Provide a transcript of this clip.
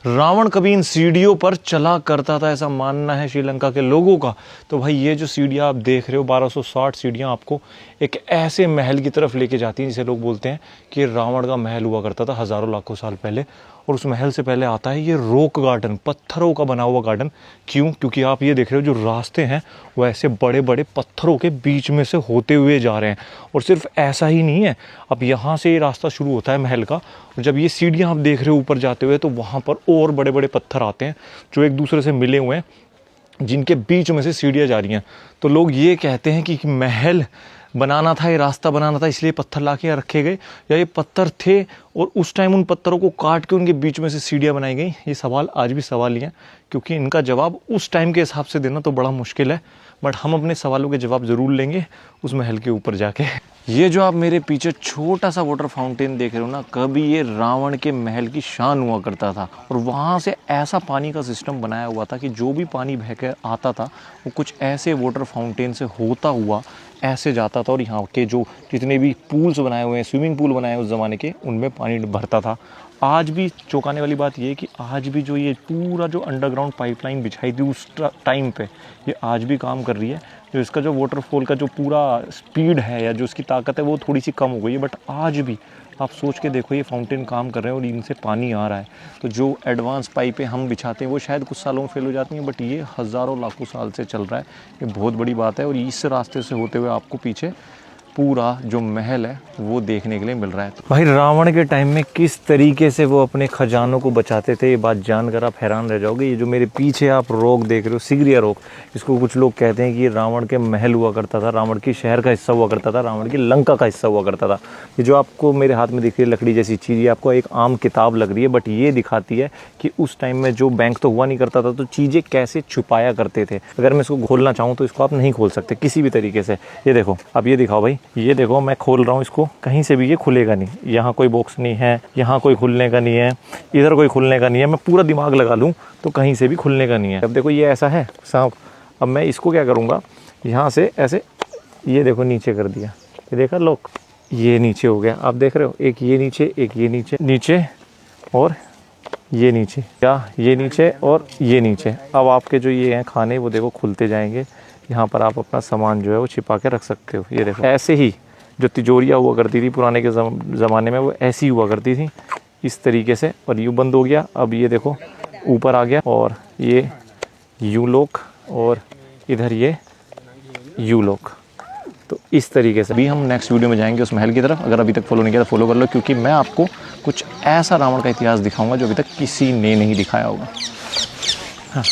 रावण कभी इन सीढ़ियों पर चला करता था, ऐसा मानना है श्रीलंका के लोगों का। तो भाई ये जो सीढ़ियाँ आप देख रहे हो 1260 सीढ़ियाँ आपको एक ऐसे महल की तरफ लेके जाती हैं जिसे लोग बोलते हैं कि रावण का महल हुआ करता था हज़ारों लाखों साल पहले। और उस महल से पहले आता है ये रॉक गार्डन, पत्थरों का बना हुआ गार्डन। क्यों? क्योंकि आप ये देख रहे हो जो रास्ते हैं वो ऐसे बड़े बड़े पत्थरों के बीच में से होते हुए जा रहे हैं। और सिर्फ ऐसा ही नहीं है, अब यहाँ से ये रास्ता शुरू होता है महल का, और जब ये सीढ़ियाँ आप देख रहे हो ऊपर जाते हुए तो वहाँ पर और बड़े बड़े पत्थर आते हैं जो एक दूसरे से मिले हुए हैं, जिनके बीच में से सीढ़ियाँ जा रही हैं। तो लोग ये कहते हैं कि महल बनाना था, ये रास्ता बनाना था, इसलिए पत्थर ला के रखे गए, या ये पत्थर थे और उस टाइम उन पत्थरों को काट के उनके बीच में से सीढ़ियाँ बनाई गई। ये सवाल आज भी सवाल ही है, क्योंकि इनका जवाब उस टाइम के हिसाब से देना तो बड़ा मुश्किल है। बट हम अपने सवालों के जवाब ज़रूर लेंगे उस महल के ऊपर जाके। ये जो आप मेरे पीछे छोटा सा वाटर फाउंटेन देख रहे हो ना, कभी ये रावण के महल की शान हुआ करता था। और वहाँ से ऐसा पानी का सिस्टम बनाया हुआ था कि जो भी पानी बह कर आता था वो कुछ ऐसे वाटर फाउंटेन से होता हुआ ऐसे जाता था, और यहाँ के जो जितने भी पूल्स बनाए हुए हैं, स्विमिंग पूल बनाए हैं उस ज़माने के, उनमें पानी भरता था। आज भी चौंकाने वाली बात ये है कि आज भी जो ये पूरा जो अंडरग्राउंड पाइपलाइन बिछाई थी उस टाइम पे, ये आज भी काम कर रही है। जो इसका जो वाटरफॉल का जो पूरा स्पीड है या जो इसकी ताकत है वो थोड़ी सी कम हो गई है, बट आज भी आप सोच के देखो ये फाउंटेन काम कर रहे हैं और इनसे पानी आ रहा है। तो जो एडवांस पाइपें हम बिछाते हैं वो शायद कुछ सालों में फेल हो जाती हैं, बट ये हज़ारों लाखों साल से चल रहा है। ये बहुत बड़ी बात है। और इस रास्ते से होते हुए आपको पीछे पूरा जो महल है वो देखने के लिए मिल रहा है। तो भाई रावण के टाइम में किस तरीके से वो अपने खजानों को बचाते थे, ये बात जानकर आप हैरान रह जाओगे। ये जो मेरे पीछे आप रॉक देख रहे हो, सिगरिया रॉक, इसको कुछ लोग कहते हैं कि ये रावण के महल हुआ करता था, रावण की शहर का हिस्सा हुआ करता था, रावण की लंका का हिस्सा हुआ करता था। ये जो आपको मेरे हाथ में दिख रही है लकड़ी जैसी चीज़, ये आपको एक आम किताब लग रही है, बट ये दिखाती है कि उस टाइम में जो बैंक तो हुआ नहीं करता था तो चीज़ें कैसे छुपाया करते थे। अगर मैं इसको खोलना चाहूँ तो इसको आप नहीं खोल सकते किसी भी तरीके से। ये देखो, अब ये दिखाओ भाई, ये देखो मैं खोल रहा हूँ इसको, कहीं से भी ये खुलेगा नहीं। यहाँ कोई बॉक्स नहीं है, यहाँ कोई खुलने का नहीं है, इधर कोई खुलने का नहीं है। मैं पूरा दिमाग लगा लूँ तो कहीं से भी खुलने का नहीं है। अब देखो ये ऐसा है सांप, अब मैं इसको क्या करूँगा, यहाँ से ऐसे, ये देखो नीचे कर दिया, ये देखा लॉक, ये नीचे हो गया। आप देख रहे हो, एक ये नीचे, एक ये नीचे, नीचे और ये नीचे, या ये नीचे और ये नीचे। अब आपके जो ये हैं खाने वो देखो खुलते जाएंगे। यहाँ पर आप अपना सामान जो है वो छिपा के रख सकते हो। ये देखो, ऐसे ही जो तिजोरियाँ हुआ करती थी पुराने के ज़माने में, वो ऐसी हुआ करती थी इस तरीके से। और यूँ बंद हो गया। अब ये देखो ऊपर आ गया, और ये यू लॉक, और इधर ये यू लॉक। तो इस तरीके से भी हम नेक्स्ट वीडियो में जाएंगे उस महल की तरफ। अगर अभी तक फॉलो नहीं किया तो फॉलो कर लो, क्योंकि मैं आपको कुछ ऐसा रावण का इतिहास दिखाऊंगा जो अभी तक किसी ने नहीं दिखाया होगा। हाँ।